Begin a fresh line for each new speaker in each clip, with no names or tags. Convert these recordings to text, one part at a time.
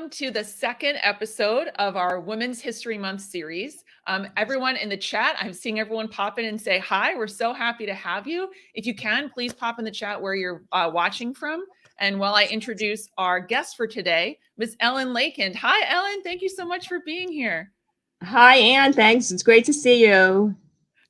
welcome to the second episode of our Women's History Month series. Everyone in the chat, I'm seeing everyone pop in and say hi. We're so happy to have you. If you can, please pop in the chat where you're watching from. And while I introduce our guest for today, Ms. Ellen Leikind. Hi, Ellen. Thank you so much for being here.
Hi, Anne. Thanks. It's great to see you.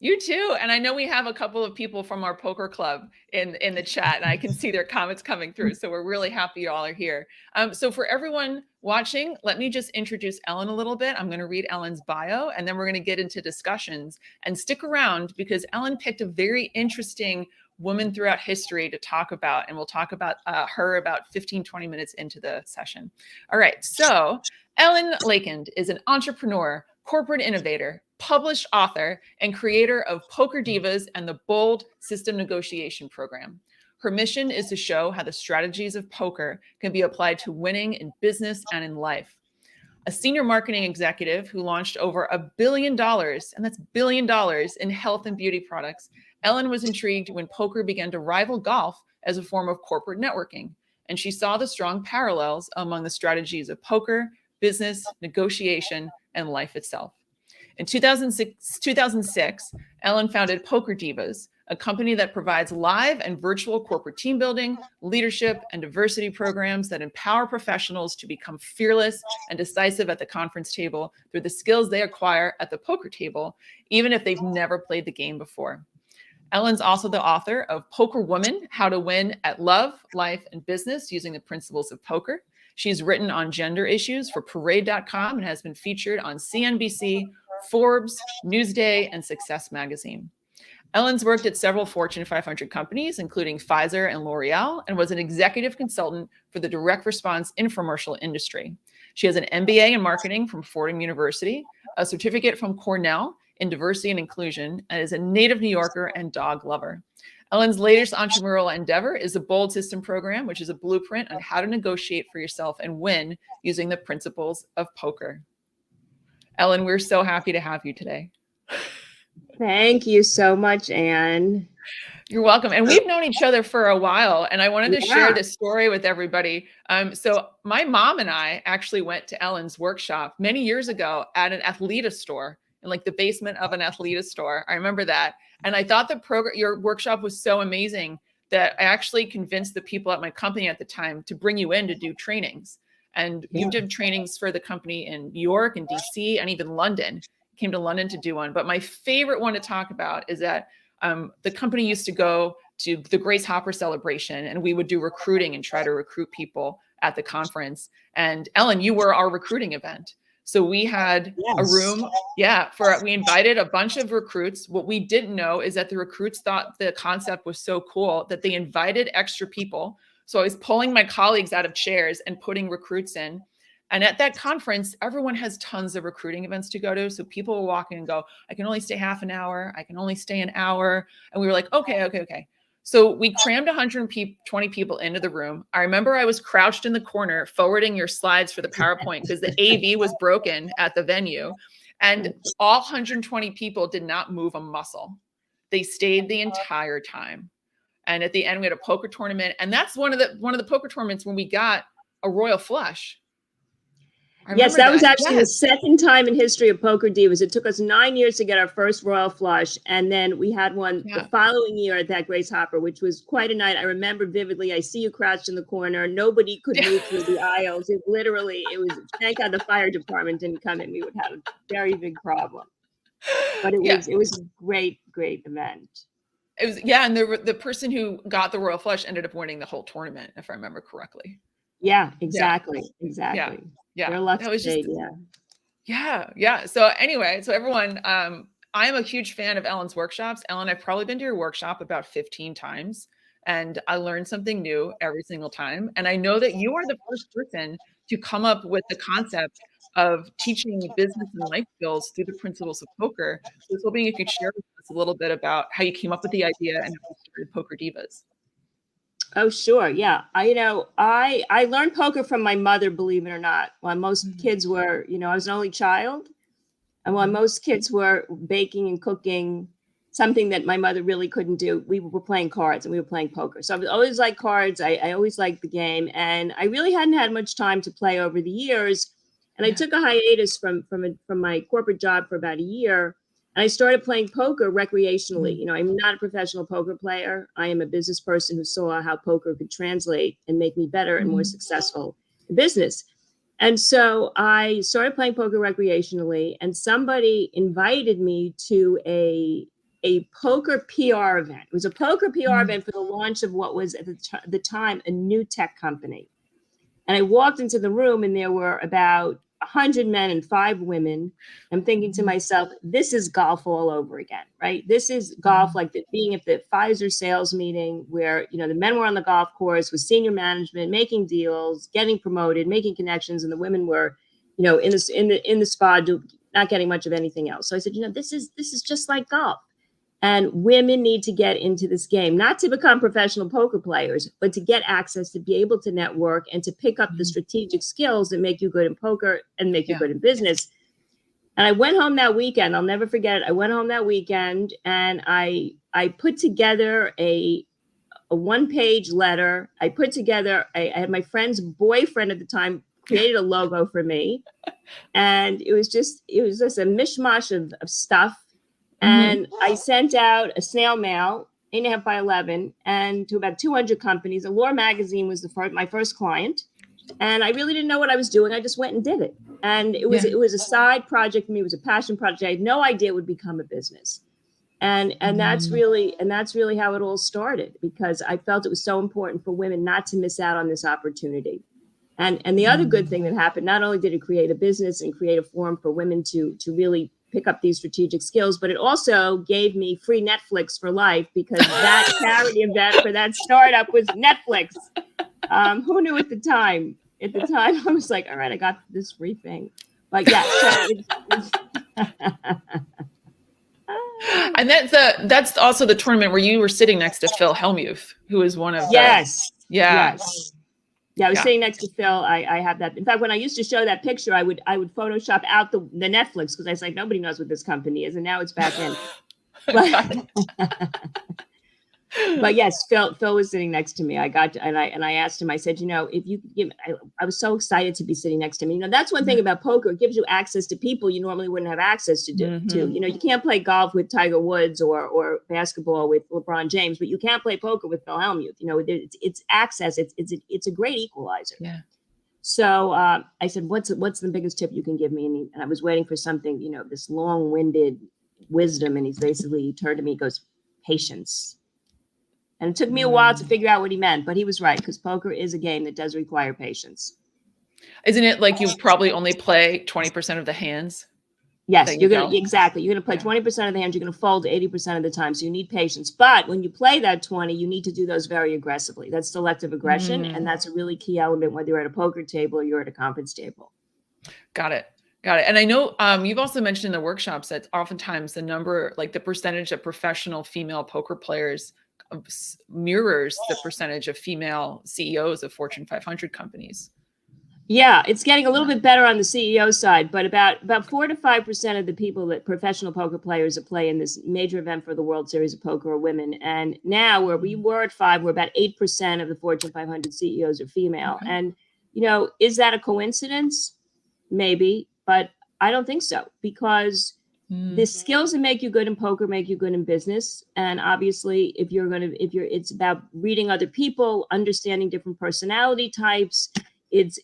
You too. And I know we have a couple of people from our poker club in the chat, and I can see their comments coming through. So we're really happy you all are here. So for everyone watching, let me just introduce Ellen a little bit. I'm going to read Ellen's bio, and then we're going to get into discussions. And stick around because Ellen picked a very interesting woman throughout history to talk about, and we'll talk about her about 15, 20 minutes into the session. All right. So Ellen Leikind is an entrepreneur, corporate innovator, published author, and creator of PokerDivas and the B.O.L.D system negotiation program. Her mission is to show how the strategies of poker can be applied to winning in business and in life. A senior marketing executive who launched over $1 billion, and that's $1 billion in health and beauty products, Ellen was intrigued when poker began to rival golf as a form of corporate networking, and she saw the strong parallels among the strategies of poker, business, negotiation, and life itself. In 2006, Ellen founded PokerDivas, a company that provides live and virtual corporate team building, leadership, and diversity programs that empower professionals to become fearless and decisive at the conference table through the skills they acquire at the poker table, even if they've never played the game before. Ellen's also the author of Poker Woman: How to Win at Love, Life, and Business Using the Principles of Poker. She's written on gender issues for Parade.com and has been featured on CNBC, Forbes, Newsday, and Success Magazine. Ellen's worked at several Fortune 500 companies, including Pfizer and L'Oreal, and was an executive consultant for the direct response infomercial industry. She has an MBA in marketing from Fordham University, a certificate from Cornell in diversity and inclusion, and is a native New Yorker and dog lover. Ellen's latest entrepreneurial endeavor is the B.O.L.D system program, which is a blueprint on how to negotiate for yourself and win using the principles of poker. Ellen, we're so happy to have you today.
Thank you so much, Anne.
You're welcome. And we've known each other for a while, and I wanted to share this story with everybody. So my mom and I actually went to Ellen's workshop many years ago at an Athleta store, in like the basement of an Athleta store. I remember that. And I thought your workshop was so amazing that I actually convinced the people at my company at the time to bring you in to do trainings. And you did trainings for the company in New York and DC and even London. Came to London to do one. But my favorite one to talk about is that the company used to go to the Grace Hopper celebration, and we would do recruiting and try to recruit people at the conference. And Ellen, you were our recruiting event. So we had a room, we invited a bunch of recruits. What we didn't know is that the recruits thought the concept was so cool that they invited extra people. So I was pulling my colleagues out of chairs and putting recruits in. And at that conference, everyone has tons of recruiting events to go to. So people will walk in and go, I can only stay half an hour. I can only stay an hour. And we were like, okay. So we crammed 120 people into the room. I remember I was crouched in the corner forwarding your slides for the PowerPoint because the AV was broken at the venue. And all 120 people did not move a muscle. They stayed the entire time. And at the end, we had a poker tournament. And that's one of the poker tournaments when we got a royal flush.
Yes, that was actually the second time in history of PokerDivas. It took us 9 years to get our first royal flush. And then we had one the following year at that Grace Hopper, which was quite a night. I remember vividly. I see you crouched in the corner. Nobody could move through the aisles. It was, thank God the fire department didn't come in. We would have a very big problem. But it was a great event.
It was, and the person who got the royal flush ended up winning the whole tournament, if I remember correctly.
Yeah, exactly.
Yeah.
That was just,
So anyway, so everyone, I am a huge fan of Ellen's workshops. Ellen, I've probably been to your workshop about 15 times, and I learned something new every single time. And I know that you are the first person to come up with the concept of teaching business and life skills through the principles of poker. So I was hoping you could share with us a little bit about how you came up with the idea and how you started PokerDivas.
Oh, sure. Yeah. I learned poker from my mother, believe it or not. While most kids were, I was an only child. And while most kids were baking and cooking, something that my mother really couldn't do. We were playing cards and we were playing poker. So I always liked cards. I always liked the game. And I really hadn't had much time to play over the years. And I took a hiatus from my corporate job for about a year. And I started playing poker recreationally. You know, I'm not a professional poker player. I am a business person who saw how poker could translate and make me better and more successful in business. And so I started playing poker recreationally, and somebody invited me to a poker PR event. It was a poker PR event for the launch of what was at the time a new tech company. And I walked into the room and there were about 100 men and 5 women. I'm thinking to myself, this is golf all over again, right? This is golf like being at the Pfizer sales meeting where, you know, the men were on the golf course with senior management, making deals, getting promoted, making connections, and the women were, you know, in the spa, not getting much of anything else. So I said, you know, this is just like golf. And women need to get into this game, not to become professional poker players, but to get access, to be able to network and to pick up the strategic skills that make you good in poker and make you good in business. And I went home that weekend. I'll never forget it. I went home that weekend and I put together a 1-page letter. I put together, I had my friend's boyfriend at the time created a logo for me. And it was just a mishmash of stuff. And I sent out a snail mail, 8.5 by 11, and to about 200 companies. Allure magazine was my first client, and I really didn't know what I was doing. I just went and did it, and it was a side project for me. It was a passion project. I had no idea it would become a business, and that's really how it all started, because I felt it was so important for women not to miss out on this opportunity. And the other good thing that happened, not only did it create a business and create a forum for women to really pick up these strategic skills, but it also gave me free Netflix for life, because that charity event for that startup was Netflix. Who knew at the time? At the time, I was like, all right, I got this free thing. But yeah, so it's
and that's also the tournament where you were sitting next to Phil Hellmuth, who is one of
yes. Yeah, I was sitting next to Phil. I have that. In fact, when I used to show that picture, I would Photoshop out the Netflix, because I was like, nobody knows what this company is, and now it's back in. But yes, Phil was sitting next to me. I asked him. I said, you know, if you give, I was so excited to be sitting next to me. You know, that's one thing about poker. It gives you access to people you normally wouldn't have access to. You know, you can't play golf with Tiger Woods or basketball with LeBron James, but you can't play poker with Phil Hellmuth. You know, it's access. It's a great equalizer. Yeah. So I said, what's the biggest tip you can give me? And I was waiting for something, you know, this long-winded wisdom. And he turned to me, he goes, patience. And it took me a while to figure out what he meant, but he was right, because poker is a game that does require patience.
Isn't it like you probably only play 20% of the hands?
Yes, you're going to play 20% of the hands. You're going to fold 80% of the time. So you need patience. But when you play that 20, you need to do those very aggressively. That's selective aggression. And that's a really key element, whether you're at a poker table or you're at a conference table.
Got it. And I know you've also mentioned in the workshops that oftentimes the percentage of professional female poker players mirrors the percentage of female CEOs of Fortune 500 companies.
Yeah, it's getting a little bit better on the CEO side, but about 4 to 5% of the people that professional poker players that play in this major event for the World Series of Poker are women. And now, where we were at 5, we're about 8% of the Fortune 500 CEOs are female. Okay. And, you know, is that a coincidence? Maybe, but I don't think so, because the skills that make you good in poker make you good in business. And obviously, it's about reading other people, understanding different personality types. It's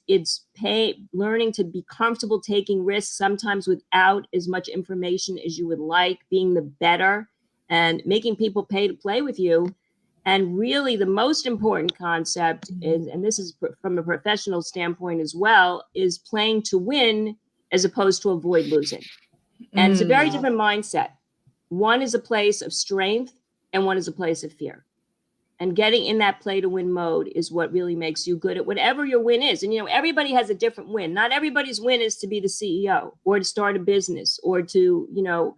learning to be comfortable taking risks, sometimes without as much information as you would like, being the better and making people pay to play with you. And really the most important concept is, and this is from a professional standpoint as well, is playing to win as opposed to avoid losing. And it's a very different mindset. One is a place of strength and one is a place of fear. And getting in that play to win mode is what really makes you good at whatever your win is. And, you know, everybody has a different win. Not everybody's win is to be the CEO or to start a business or to, you know,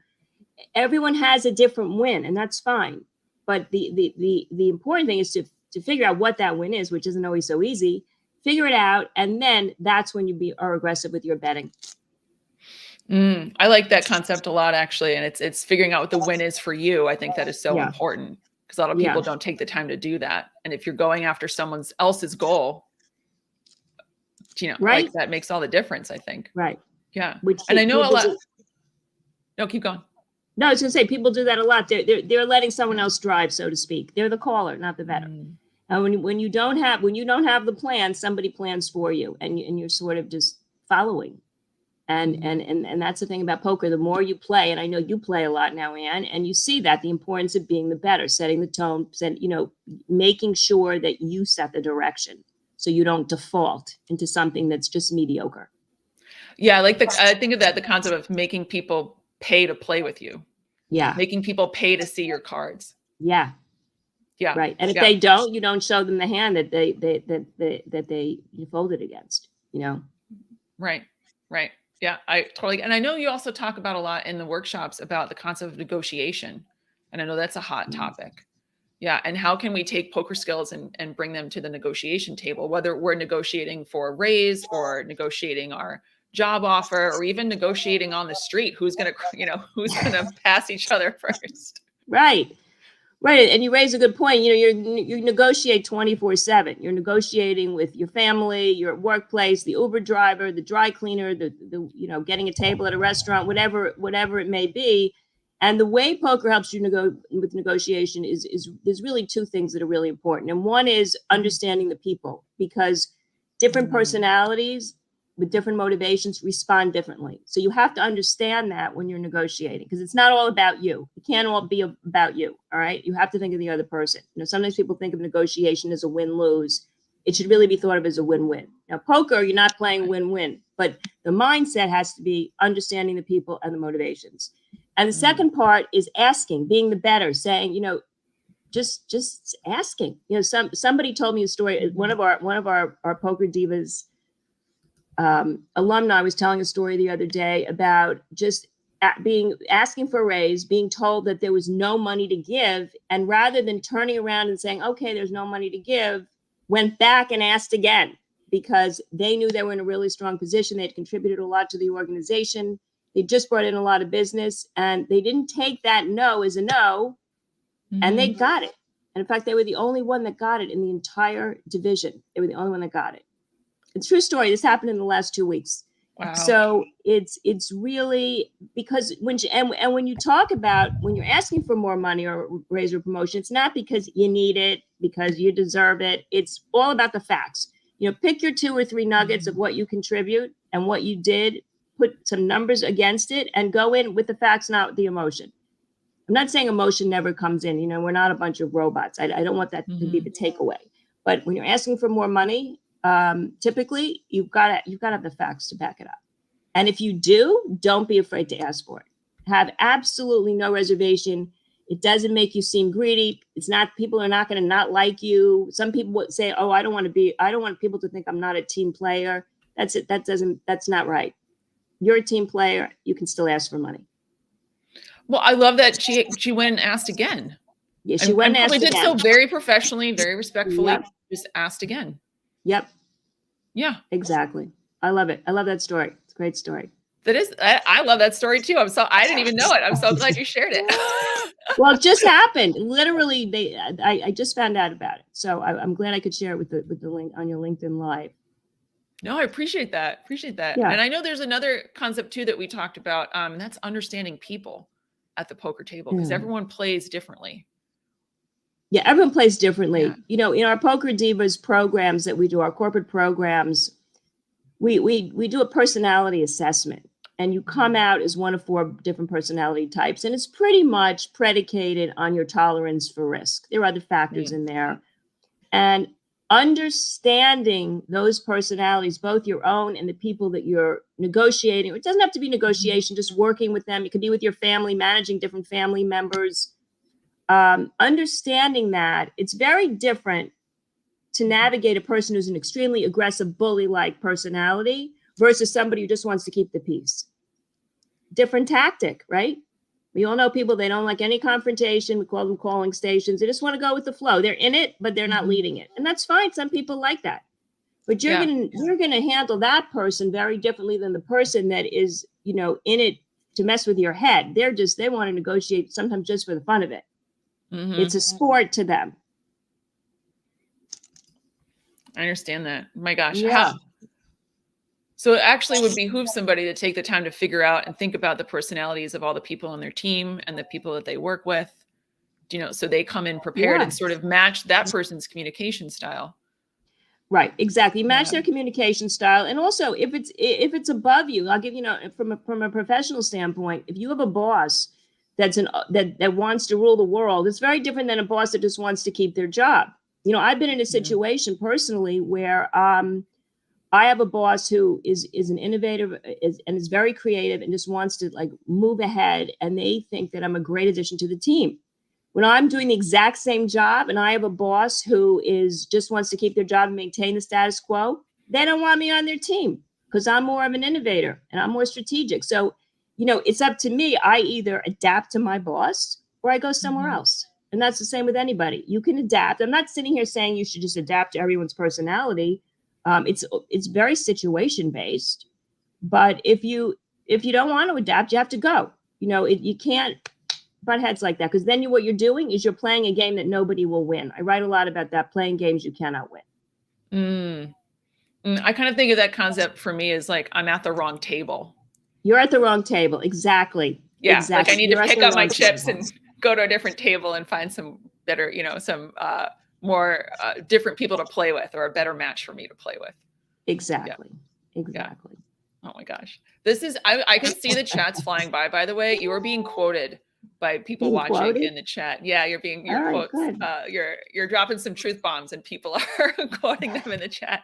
everyone has a different win, and that's fine. But the important thing is to figure out what that win is, which isn't always so easy. Figure it out. And then that's when you are aggressive with your betting.
I like that concept a lot, actually. And it's figuring out what the win is for you. I think that is so
Yeah.
important because a lot of
Yeah.
people don't take the time to do that. And if you're going after someone else's goal,
Right.
like that makes all the difference, I think.
Right.
Yeah.
Which
And I know a
people
lot.
do.
No, keep going.
No, I was gonna say people do that a lot. They're letting someone else drive, so to speak. They're the caller, not the vetter. And when you don't have the plan, somebody plans for you, and you're sort of just following. And that's the thing about poker. The more you play, and I know you play a lot now, Anne, and you see that the importance of being the better, setting the tone, making sure that you set the direction so you don't default into something that's just mediocre.
Yeah, I think of that, the concept of making people pay to play with you.
Yeah.
Making people pay to see your cards.
Yeah.
Yeah.
Right. And if they don't, you don't show them the hand that they folded against,
Right. Right. Yeah, I totally. And I know you also talk about a lot in the workshops about the concept of negotiation. And I know that's a hot topic. Yeah. And how can we take poker skills and bring them to the negotiation table, whether we're negotiating for a raise or negotiating our job offer, or even negotiating on the street, who's going to pass each other first.
Right. Right. And you raise a good point. You negotiate 24/7. You're negotiating with your family, your workplace, the Uber driver, the dry cleaner, the getting a table at a restaurant, whatever it may be. And the way poker helps you with negotiation is there's really two things that are really important. And one is understanding the people, because different personalities with different motivations respond differently. So you have to understand that when you're negotiating, because it's not all about you. It can't all be about you. All right. You have to think of the other person. Sometimes people think of negotiation as a win-lose. It should really be thought of as a win-win. Now, poker, you're not playing win-win, but the mindset has to be understanding the people and the motivations. And the second part is asking, being the better, saying, just asking. Somebody told me a story. One of our Poker Divas alumni was telling a story the other day about just asking for a raise, being told that there was no money to give, and rather than turning around and saying, okay, there's no money to give, went back and asked again, because they knew they were in a really strong position. They had contributed a lot to the organization. They just brought in a lot of business, and they didn't take that no as a no, and they got it. And in fact, they were the only one that got it in the entire division. They were the only one that got it. It's a true story. This happened in the last 2 weeks.
Wow.
So it's really, because when you talk about, when you're asking for more money or raise or promotion, it's not because you need it, because you deserve it. It's all about the facts. Pick your 2 or 3 nuggets of what you contribute and what you did, put some numbers against it, and go in with the facts, not the emotion. I'm not saying emotion never comes in. We're not a bunch of robots. I don't want that to be the takeaway. But when you're asking for more money, typically you've got to have the facts to back it up. And if you do, don't be afraid to ask for it. Have absolutely no reservation. It doesn't make you seem greedy. It's not, people are not going to not like you. Some people would say, oh, I don't want people to think I'm not a team player. That's not right. You're a team player. You can still ask for money.
Well, I love that she went and asked again.
Yeah, she went and asked again.
Did so very professionally, very respectfully.
Yep.
Just asked again.
Yep.
Yeah.
Exactly. I love it. I love that story. It's a great story.
That is, I love that story too. I didn't even know it. I'm so glad you shared it.
Well, it just happened. Literally, I just found out about it. So I'm glad I could share it with the link on your LinkedIn Live.
No, I appreciate that. Yeah. And I know there's another concept too that we talked about, and that's understanding people at the poker table, because everyone plays differently.
Yeah, everyone plays differently. Yeah. In our Poker Divas programs that we do, our corporate programs, we do a personality assessment, and you come out as one of 4 different personality types, and it's pretty much predicated on your tolerance for risk. There are other factors in there, and understanding those personalities, both your own and the people that you're negotiating. It doesn't have to be negotiation, just working with them. It could be with your family, managing different family members. Understanding that it's very different to navigate a person who's an extremely aggressive, bully-like personality versus somebody who just wants to keep the peace. Different tactic, right? We all know people, they don't like any confrontation. We call them calling stations. They just want to go with the flow. They're in it, but they're not leading it. And that's fine. Some people like that. but you're gonna handle that person very differently than the person that is, you know, in it to mess with your head. They want to negotiate sometimes just for the fun of it. It's a sport to them.
I understand that. My gosh.
Yeah.
So it actually would behoove somebody to take the time to figure out and think about the personalities of all the people on their team and the people that they work with, you know, so they come in prepared and sort of match that person's communication style.
Right, exactly. Match their communication style. And also if it's above you, I'll give, you know, from a professional standpoint, if you have a boss that wants to rule the world, it's very different than a boss that just wants to keep their job. You know, I've been in a situation personally where I have a boss who is an innovator and is very creative and just wants to like move ahead. And they think that I'm a great addition to the team. When I'm doing the exact same job and I have a boss who just wants to keep their job and maintain the status quo, they don't want me on their team because I'm more of an innovator and I'm more strategic. So, you know, it's up to me. I either adapt to my boss or I go somewhere else. And that's the same with anybody. You can adapt. I'm not sitting here saying you should just adapt to everyone's personality. It's very situation based. But if you don't want to adapt, you have to go. You know, you can't butt heads like that, because then what you're doing is you're playing a game that nobody will win. I write a lot about that, playing games you cannot win.
I kind of think of that concept for me as like, I'm at the wrong table.
You're at the wrong table. Exactly.
Yeah.
Exactly.
Like I need to pick up my chips and go to a different table and find some better, you know, some more different people to play with, or a better match for me to play with.
Exactly. Yeah. Exactly.
Yeah. Oh my gosh. This is, I can see the chats flying by the way. You are being quoted by people watching in the chat. Yeah, you're quotes. You're dropping some truth bombs and people are quoting them in the chat,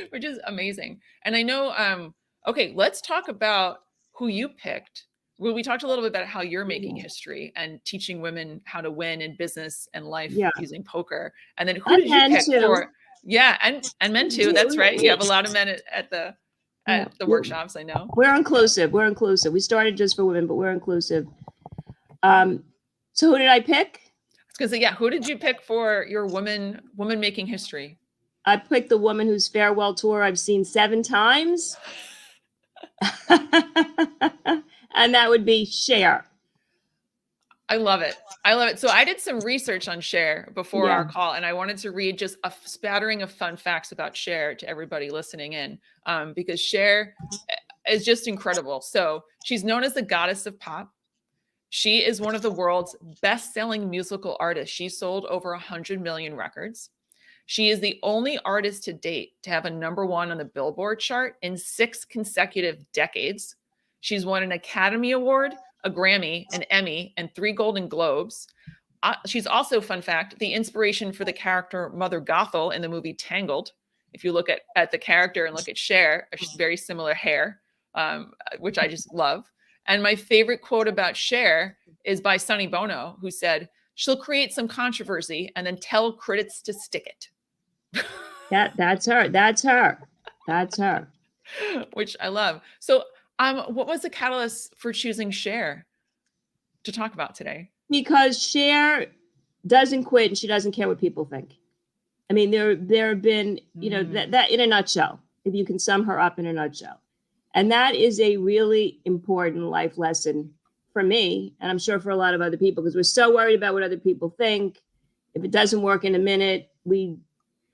which is amazing. And I know, okay, let's talk about who you picked. Well, we talked a little bit about how you're making history and teaching women how to win in business and life using poker. And then who did you pick for? Yeah, and men too. That's right. You have a lot of men at the workshops, I know.
We're inclusive. We started just for women, but we're inclusive. So who did I pick?
I was gonna say, yeah, who did you pick for your woman making history?
I picked the woman whose farewell tour I've seen 7 times. And that would be Cher.
I love it. So I did some research on Cher before our call, and I wanted to read just a spattering of fun facts about Cher to everybody listening in, because Cher is just incredible. So she's known as the goddess of pop. She is one of the world's best-selling musical artists. She sold over 100 million records. She is the only artist to date to have a #1 on the Billboard chart in 6 consecutive decades. She's won an Academy Award, a Grammy, an Emmy, and 3 Golden Globes. She's also, fun fact, the inspiration for the character Mother Gothel in the movie Tangled. If you look at the character and look at Cher, she's very similar hair, which I just love. And my favorite quote about Cher is by Sonny Bono, who said, "She'll create some controversy and then tell critics to stick it."
That's her.
Which I love. So what was the catalyst for choosing Cher to talk about today?
Because Cher doesn't quit and she doesn't care what people think. I mean, there have been, you know, that in a nutshell, if you can sum her up in a nutshell. And that is a really important life lesson for me, and I'm sure for a lot of other people, because we're so worried about what other people think. If it doesn't work in a minute, we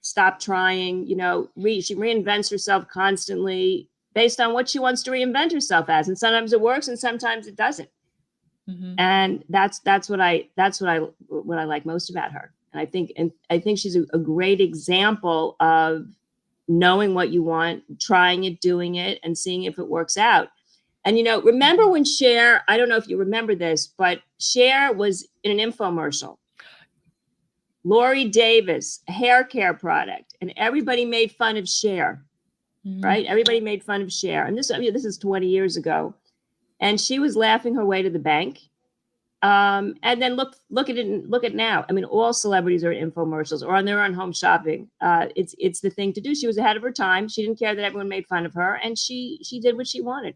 stop trying. You know, she reinvents herself constantly based on what she wants to reinvent herself as, and sometimes it works and sometimes it doesn't. And that's what I like most about her. And I think she's a great example of knowing what you want, trying it, doing it, and seeing if it works out. And, you know, remember when Cher, I don't know if you remember this, but Cher was in an infomercial. Lori Davis, a hair care product, and everybody made fun of Cher, right? Everybody made fun of Cher. And this is 20 years ago. And she was laughing her way to the bank. And then look at it. Look at now. I mean, all celebrities are in infomercials or on their own home shopping. It's the thing to do. She was ahead of her time. She didn't care that everyone made fun of her, and she did what she wanted.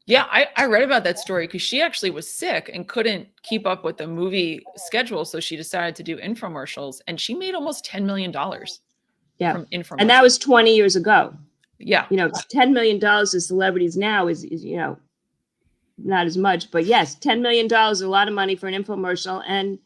Yeah, I read about that story because she actually was sick and couldn't keep up with the movie schedule, so she decided to do infomercials, and she made almost $10 million.
Yeah.
from infomercials.
And that was 20 years ago.
Yeah.
You know, $10 million to celebrities now is, you know, not as much, but yes, $10 million is a lot of money for an infomercial. And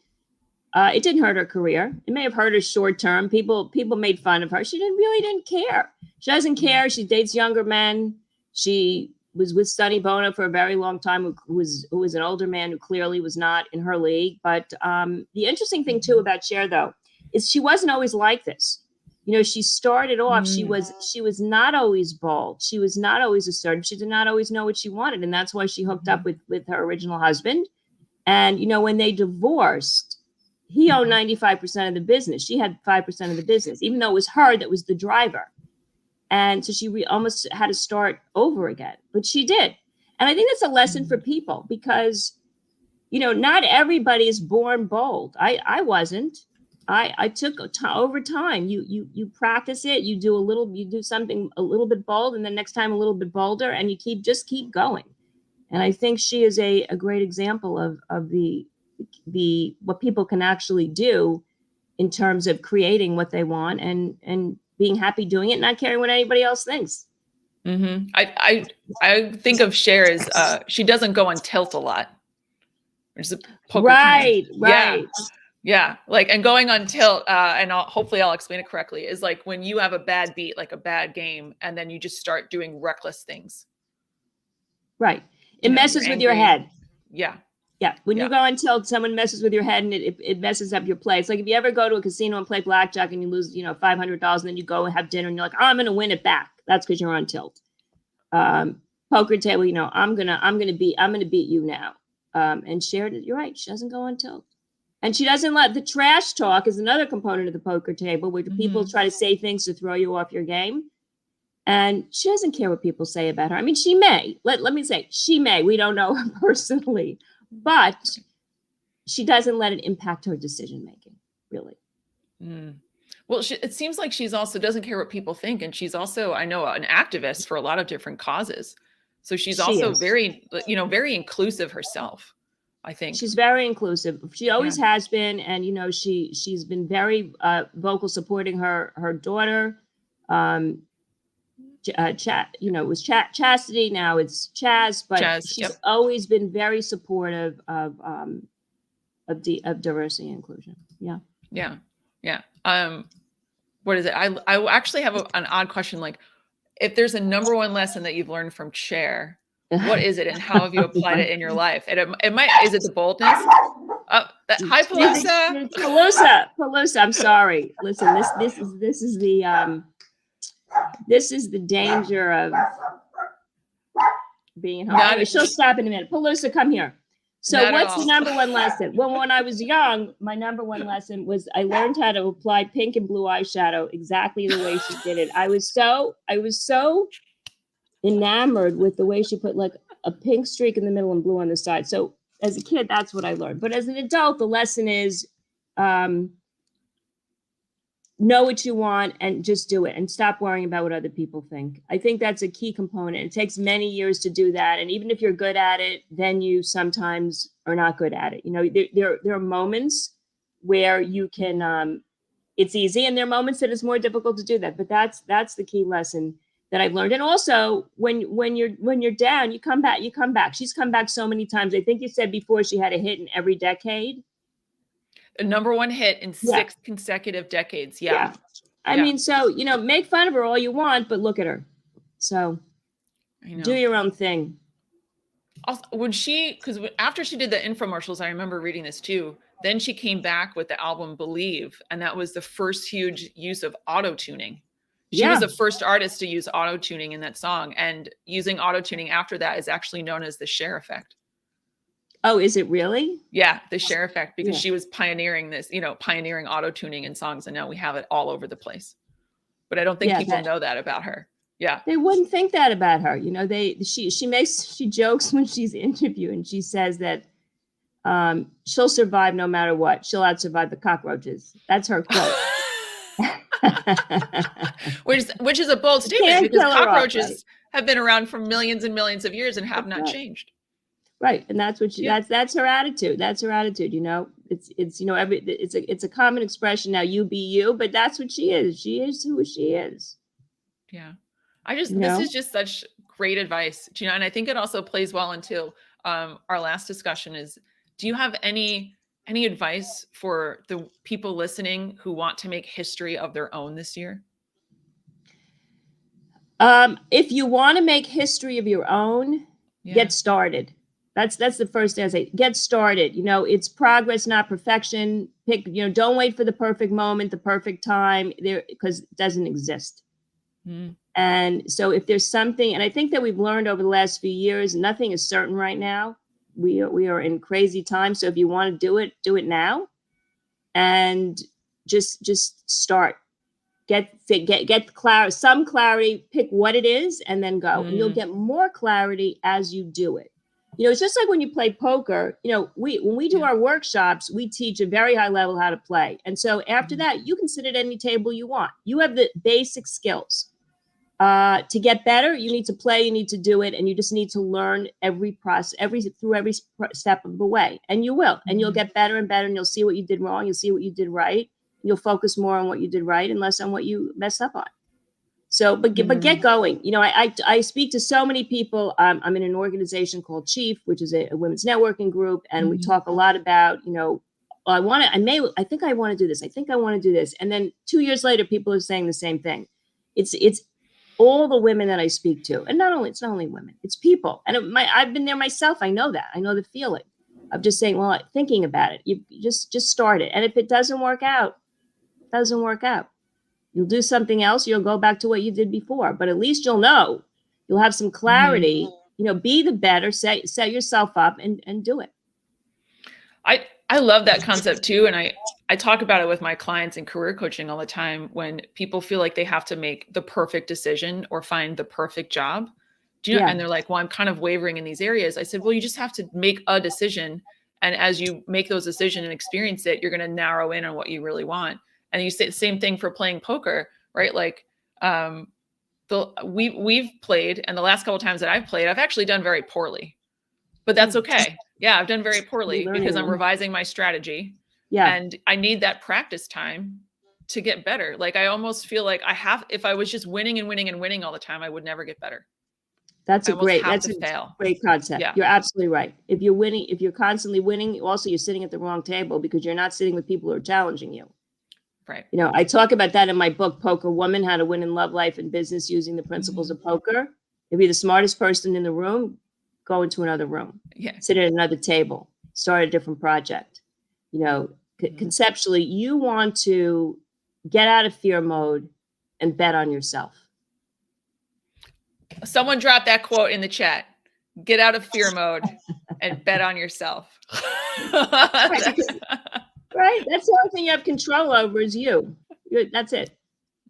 it didn't hurt her career. It may have hurt her short term. People made fun of her. She really didn't care. She doesn't care. She dates younger men. She was with Sonny Bono for a very long time, who was an older man who clearly was not in her league. But the interesting thing too about Cher, though, is she wasn't always like this. You know, she started off, she was not always bold. She was not always assertive. She did not always know what she wanted. And that's why she hooked up with her original husband. And, you know, when they divorced, he owned 95% of the business. She had 5% of the business, even though it was her that was the driver. And so she almost had to start over again, but she did. And I think that's a lesson for people because, you know, not everybody is born bold. I wasn't. I took over time. You practice it. You do something a little bit bold, and then next time a little bit bolder, and you keep going. And I think she is a great example of the what people can actually do in terms of creating what they want and being happy doing it, not caring what anybody else thinks.
Mm-hmm. I think of Cher as she doesn't go on tilt a lot. Which is a poker
right.
Yeah, like, and going on tilt, and hopefully I'll explain it correctly, is like when you have a bad beat, like a bad game, and then you just start doing reckless things.
Right. It messes with your head.
Yeah.
Yeah. When you go on tilt, someone messes with your head and it messes up your play. It's like if you ever go to a casino and play blackjack and you lose, you know, $500 and then you go and have dinner and you're like, oh, I'm going to win it back. That's because you're on tilt. Poker table, you know, I'm going to beat you now. And Cher, you're right. She doesn't go on tilt. And she doesn't let the trash talk is another component of the poker table where people try to say things to throw you off your game. And she doesn't care what people say about her. I mean, she may, let me say, she may, we don't know her personally, but she doesn't let it impact her decision-making, really.
Well, it seems like she's also doesn't care what people think. And she's also, I know, an activist for a lot of different causes. So she's also very, you know, very inclusive herself. I think
she's very inclusive. She always has been. And, you know, she's been very vocal supporting her daughter. You know, it was Chastity. Now it's Chaz, but she's always been very supportive of diversity and inclusion.
Yeah. What is it? I actually have an odd question. Like, if there's a number one lesson that you've learned from Cher, what is it, and how have you applied it in your life? And it might, is it the boldness? Hi, Pelusa.
Pelusa. I'm sorry. Listen, this is the danger of being home. Anyway, she'll stop in a minute. Pelusa, come here. So what's the number one lesson? Well, when I was young, my number one lesson was I learned how to apply pink and blue eyeshadow exactly the way she did it. I was so enamored with the way she put like a pink streak in the middle and blue on the side. So as a kid, that's what I learned. But as an adult, the lesson is know what you want and just do it and stop worrying about what other people think. I think that's a key component. It takes many years to do that. And even if you're good at it, then you sometimes are not good at it. You know, there are moments where you can, it's easy, and there are moments that it's more difficult to do that. But that's the key lesson that I've learned. And also when you're down, you come back. She's come back so many times. I think you said before she had a hit in every decade.
A number one hit in 6 consecutive decades. Yeah.
I mean, so, you know, make fun of her all you want, but look at her. So do your own thing.
Also, because after she did the infomercials, I remember reading this too. Then she came back with the album Believe. And that was the first huge use of auto-tuning. She was the first artist to use auto-tuning in that song. And using auto-tuning after that is actually known as the Cher effect.
Oh, is it really?
Yeah, the Cher effect, because she was pioneering this, you know, pioneering auto-tuning in songs, and now we have it all over the place. But I don't think people know that about her. Yeah.
They wouldn't think that about her. You know, she jokes when she's interviewed, and she says that she'll survive no matter what. She'll out-survive the cockroaches. That's her quote.
which is a bold statement, because cockroaches have been around for millions and millions of years and have not changed.
Right. And that's what that's her attitude. That's her attitude. It's it's a common expression now, you be you, but that's what she is. She is who she is.
Yeah. This is just such great advice, Gina. And I think it also plays well into our last discussion is, do you have any advice for the people listening who want to make history of their own this year?
If you want to make history of your own, get started. That's the first thing I say. Get started. It's progress, not perfection. Don't wait for the perfect moment, the perfect time there, because it doesn't exist. And so if there's something, and I think that we've learned over the last few years, nothing is certain right now. We are in crazy times. So if you want to do it now, and just start. Get some clarity, pick what it is, and then go. And you'll get more clarity as you do it. It's just like when you play poker, when we do our workshops, we teach a very high level how to play. And so after that, you can sit at any table you want. You have the basic skills. To get better, you need to play, you need to do it, and you just need to learn every step of the way. And you will, and you'll get better and better, and you'll see what you did wrong, you'll see what you did right. You'll focus more on what you did right and less on what you messed up on. So, but get going. I speak to so many people. I'm in an organization called Chief, which is a women's networking group, and we talk a lot about, I think I want to do this. I think I want to do this. And then 2 years later, people are saying the same thing. It's all the women that I speak to, and it's not only women, it's people. And I've been there myself. I know that. I know the feeling of just saying, well, thinking about it. You just start it, and if it doesn't work out, doesn't work out. You'll do something else. You'll go back to what you did before, but at least you'll know. You'll have some clarity. Be the better. Set yourself up and do it.
I love that concept too, and I talk about it with my clients in career coaching all the time. When people feel like they have to make the perfect decision or find the perfect job, and they're like, "Well, I'm kind of wavering in these areas." I said, "Well, you just have to make a decision, and as you make those decisions and experience it, you're going to narrow in on what you really want." And you say the same thing for playing poker, right? Like, we've played, and the last couple of times that I've played, I've actually done very poorly, but that's okay. Yeah, I've done very poorly because I'm revising my strategy. Yeah, and I need that practice time to get better. Like, I almost feel like if I was just winning and winning and winning all the time, I would never get better.
That's a great concept. Yeah. You're absolutely right. If you're winning, if you're constantly winning, also you're sitting at the wrong table because you're not sitting with people who are challenging you.
Right.
I talk about that in my book, Poker Woman, How to Win in Love, Life, and Business Using the Principles of Poker. If you're the smartest person in the room, go into another room. Yeah. Sit at another table. Start a different project. Conceptually, you want to get out of fear mode and bet on yourself.
Someone dropped that quote in the chat. Get out of fear mode and bet on yourself.
Right. That's the only thing you have control over is you. That's it.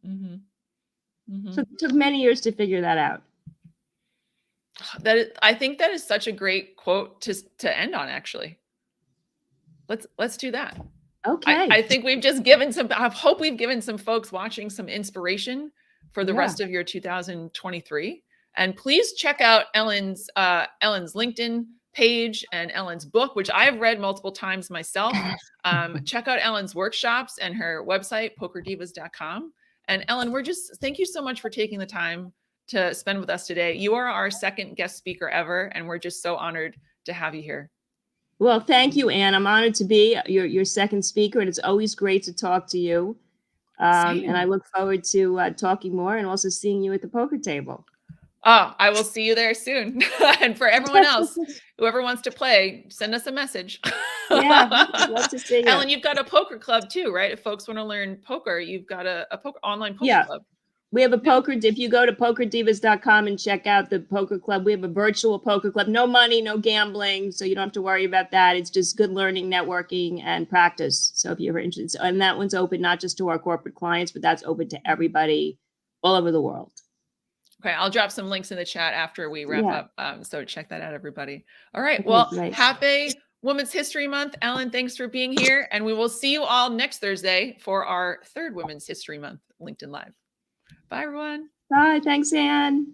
So it took many years to figure that out.
I think that is such a great quote to end on, actually. Let's do that.
Okay.
I think we've just I hope we've given some folks watching some inspiration for the rest of your 2023. And please check out Ellen's LinkedIn page and Ellen's book, which I've read multiple times myself. Check out Ellen's workshops and her website, PokerDivas.com. And Ellen, thank you so much for taking the time to spend with us today. You are our second guest speaker ever, and we're just so honored to have you here.
Well, thank you, Anne. I'm honored to be your second speaker, and it's always great to talk to you. And I look forward to talking more and also seeing you at the poker table.
Oh, I will see you there soon. And for everyone else, whoever wants to play, send us a message.
Yeah, I'd love to see you.
Ellen, you've got a poker club too, right? If folks want to learn poker, you've got a online poker club.
We have a poker. If you go to PokerDivas.com and check out the poker club, we have a virtual poker club. No money, no gambling, so you don't have to worry about that. It's just good learning, networking, and practice. So if you're ever interested, and that one's open not just to our corporate clients, but that's open to everybody all over the world.
Okay, I'll drop some links in the chat after we wrap up. So check that out, everybody. All right. Well, happy Women's History Month. Ellen, thanks for being here. And we will see you all next Thursday for our third Women's History Month LinkedIn Live. Bye, everyone.
Bye. Thanks, Anne.